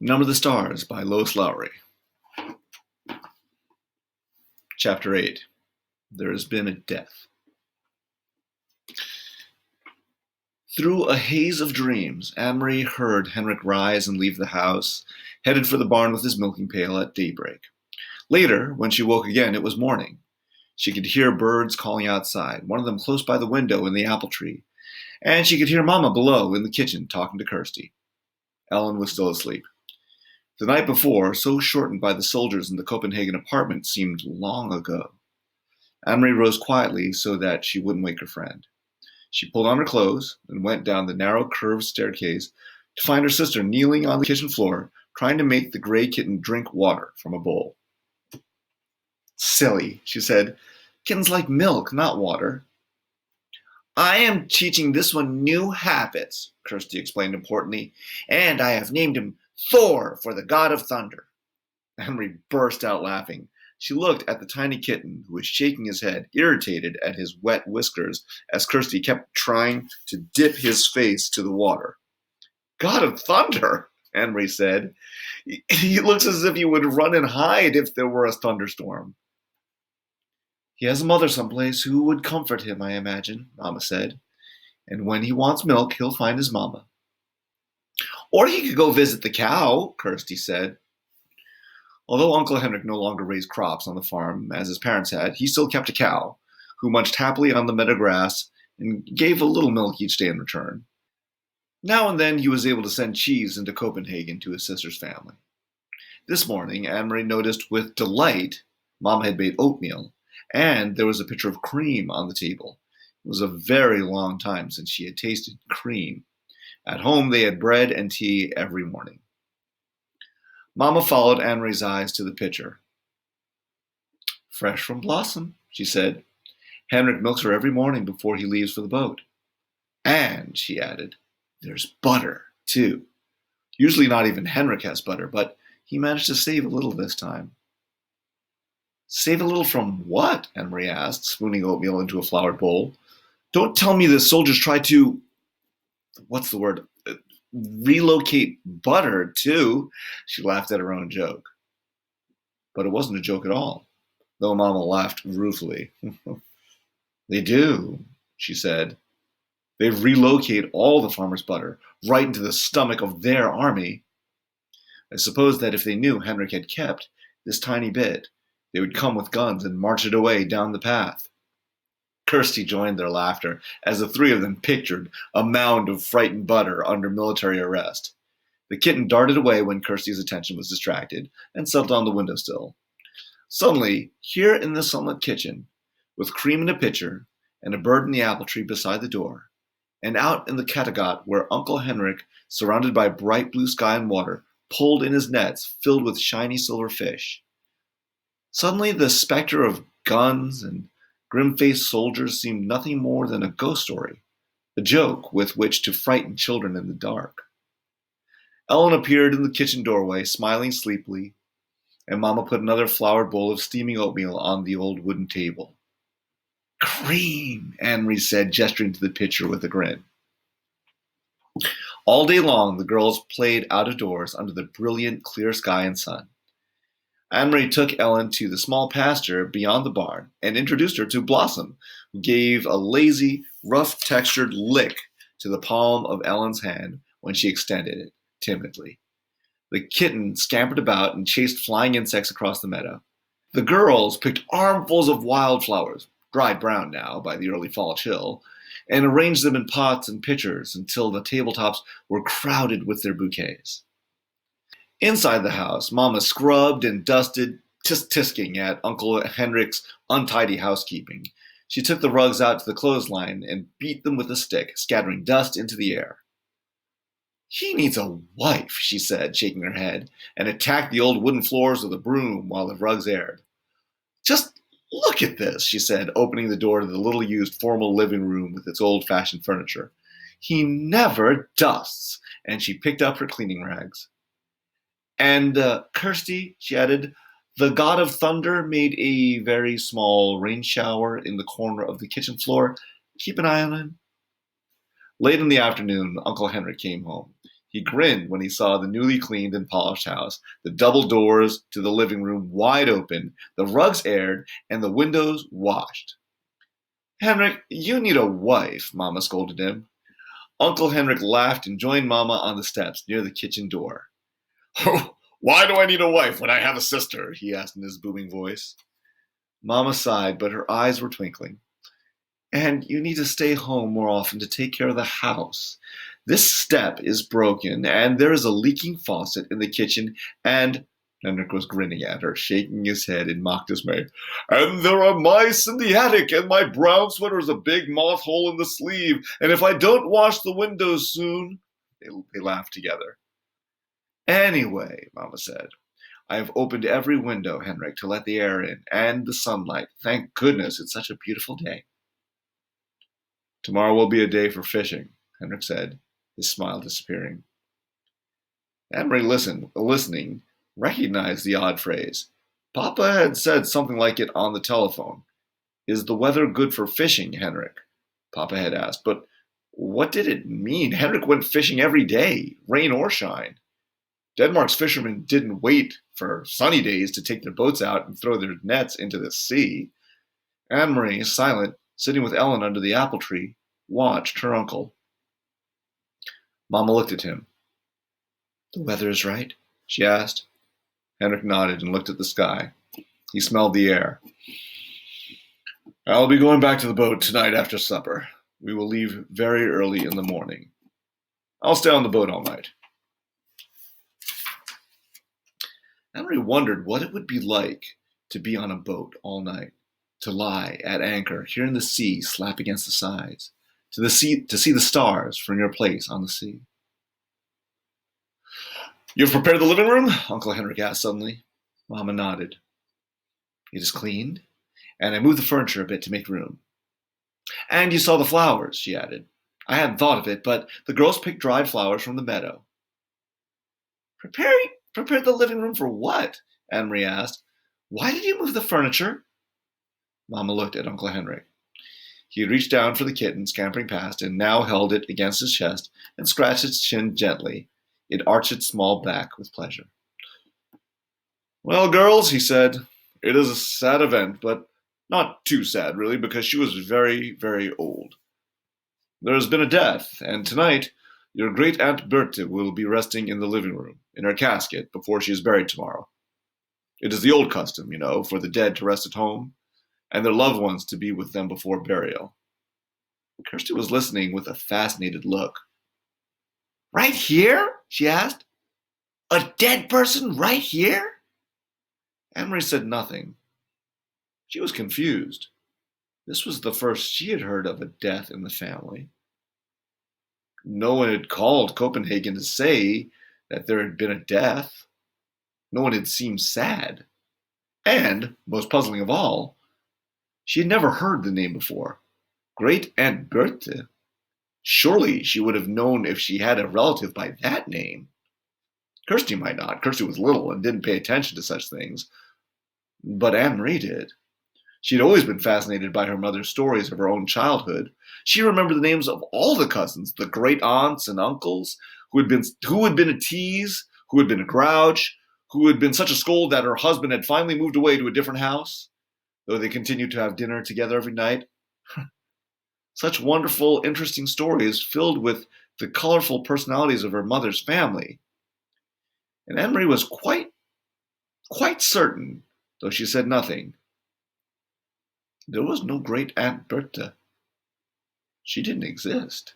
Number the Stars by Lois Lowry. Chapter 8. There has been a death. Through a haze of dreams, Anne-Marie heard Henrik rise and leave the house, headed for the barn with his milking pail at daybreak. Later, when she woke again, it was morning. She could hear birds calling outside, one of them close by the window in the apple tree, and she could hear Mama below in the kitchen talking to Kirsty. Ellen was still asleep. The night before, so shortened by the soldiers in the Copenhagen apartment, seemed long ago. Anne-Marie rose quietly so that she wouldn't wake her friend. She pulled on her clothes and went down the narrow curved staircase to find her sister kneeling on the kitchen floor, trying to make the gray kitten drink water from a bowl. "Silly," she said. "Kittens like milk, not water." "I am teaching this one new habits," Kirsty explained importantly, "and I have named him Thor for the god of thunder." Henry burst out laughing. She looked at the tiny kitten, who was shaking his head, irritated at his wet whiskers, as Kirsty kept trying to dip his face to the water. "God of thunder," Henry said. "He looks as if he would run and hide if there were a thunderstorm." "He has a mother someplace who would comfort him, I imagine," Mama said. "And when he wants milk, he'll find his mama." "Or he could go visit the cow," Kirsty said. Although Uncle Henrik no longer raised crops on the farm as his parents had, he still kept a cow, who munched happily on the meadow grass and gave a little milk each day in return. Now and then he was able to send cheese into Copenhagen to his sister's family. This morning, Anne-Marie noticed with delight Mama had made oatmeal, and there was a pitcher of cream on the table. It was a very long time since she had tasted cream. At home, they had bread and tea every morning. Mama followed Anne-Marie's eyes to the pitcher. "Fresh from Blossom," she said. "Henrik milks her every morning before he leaves for the boat. And," she added, "there's butter, too. Usually not even Henrik has butter, but he managed to save a little this time." "Save a little from what?" Anne-Marie asked, spooning oatmeal into a floured bowl. "Don't tell me the soldiers tried to... what's the word? Relocate butter, too." She laughed at her own joke. But it wasn't a joke at all, though Mama laughed ruefully. "They do," she said. "They relocate all the farmers' butter right into the stomach of their army. I suppose that if they knew Henrik had kept this tiny bit, they would come with guns and march it away down the path." Kirsty joined their laughter as the three of them pictured a mound of frightened butter under military arrest. The kitten darted away when Kirsty's attention was distracted and settled on the windowsill. Suddenly, here in the sunlit kitchen, with cream in a pitcher and a bird in the apple tree beside the door, and out in the Kattegat where Uncle Henrik, surrounded by bright blue sky and water, pulled in his nets filled with shiny silver fish. Suddenly the specter of guns and grim-faced soldiers seemed nothing more than a ghost story, a joke with which to frighten children in the dark. Ellen appeared in the kitchen doorway, smiling sleepily, and Mama put another floured bowl of steaming oatmeal on the old wooden table. "Cream," Anne-Marie said, gesturing to the pitcher with a grin. All day long, the girls played out of doors under the brilliant, clear sky and sun. Anne-Marie took Ellen to the small pasture beyond the barn and introduced her to Blossom, who gave a lazy, rough-textured lick to the palm of Ellen's hand when she extended it, timidly. The kitten scampered about and chased flying insects across the meadow. The girls picked armfuls of wildflowers, dried brown now by the early fall chill, and arranged them in pots and pitchers until the tabletops were crowded with their bouquets. Inside the house, Mama scrubbed and dusted, tisk-tisking at Uncle Henrik's untidy housekeeping. She took the rugs out to the clothesline and beat them with a stick, scattering dust into the air. "He needs a wife," she said, shaking her head, and attacked the old wooden floors with a broom while the rugs aired. "Just look at this," she said, opening the door to the little-used formal living room with its old-fashioned furniture. "He never dusts," and she picked up her cleaning rags. "And, Kirsty," she added, "the god of thunder made a very small rain shower in the corner of the kitchen floor. Keep an eye on him." Late in the afternoon, Uncle Henrik came home. He grinned when he saw the newly cleaned and polished house, the double doors to the living room wide open, the rugs aired, and the windows washed. Henrik, you need a wife, Mama scolded him. Uncle Henrik laughed and joined Mama on the steps near the kitchen door. Why do I need a wife when I have a sister? He asked in his booming voice. Mama sighed, but her eyes were twinkling. And you need to stay home more often to take care of the house. This step is broken, and there is a leaking faucet in the kitchen, and Henrik was grinning at her, shaking his head in mock dismay. And there are mice in the attic, and my brown sweater is a big moth hole in the sleeve, and if I don't wash the windows soon... They laughed together. Anyway, Mama said, I have opened every window, Henrik, to let the air in, and the sunlight. Thank goodness, it's such a beautiful day. Tomorrow will be a day for fishing, Henrik said, his smile disappearing. Anne-Marie, listening, recognized the odd phrase. Papa had said something like it on the telephone. Is the weather good for fishing, Henrik? Papa had asked, but what did it mean? Henrik went fishing every day, rain or shine. Denmark's fishermen didn't wait for sunny days to take their boats out and throw their nets into the sea. Anne-Marie, silent, sitting with Ellen under the apple tree, watched her uncle. Mama looked at him. The weather is right? She asked. Henrik nodded and looked at the sky. He smelled the air. I'll be going back to the boat tonight after supper. We will leave very early in the morning. I'll stay on the boat all night. Henry wondered what it would be like to be on a boat all night, to lie at anchor, hearing the sea slap against the sides, to see the stars from your place on the sea. You've prepared the living room? Uncle Henrik asked suddenly. Mama nodded. It is cleaned, and I moved the furniture a bit to make room. And you saw the flowers, she added. I hadn't thought of it, but the girls picked dried flowers from the meadow. Prepared the living room for what? Anne-Marie asked. Why did you move the furniture? Mama looked at Uncle Henrik. He had reached down for the kitten, scampering past, and now held it against his chest and scratched its chin gently. It arched its small back with pleasure. Well, girls, he said, it is a sad event, but not too sad, really, because she was very, very old. There has been a death, and tonight your great-aunt Berthe will be resting in the living room, in her casket, before she is buried tomorrow. It is the old custom, for the dead to rest at home, and their loved ones to be with them before burial. Kirsty was listening with a fascinated look. Right here? She asked. A dead person right here? Anne-Marie said nothing. She was confused. This was the first she had heard of a death in the family. No one had called Copenhagen to say that there had been a death. No one had seemed sad. And, most puzzling of all, she had never heard the name before. Great Aunt Berthe. Surely she would have known if she had a relative by that name. Kirsty might not. Kirsty was little and didn't pay attention to such things. But Anne-Marie did. She had always been fascinated by her mother's stories of her own childhood. She remembered the names of all the cousins, the great aunts and uncles, who had been a tease, who had been a grouch, who had been such a scold that her husband had finally moved away to a different house, though they continued to have dinner together every night. Such wonderful, interesting stories filled with the colorful personalities of her mother's family. And Anne-Marie was quite certain, though she said nothing, there was no great Aunt Berthe. She didn't exist.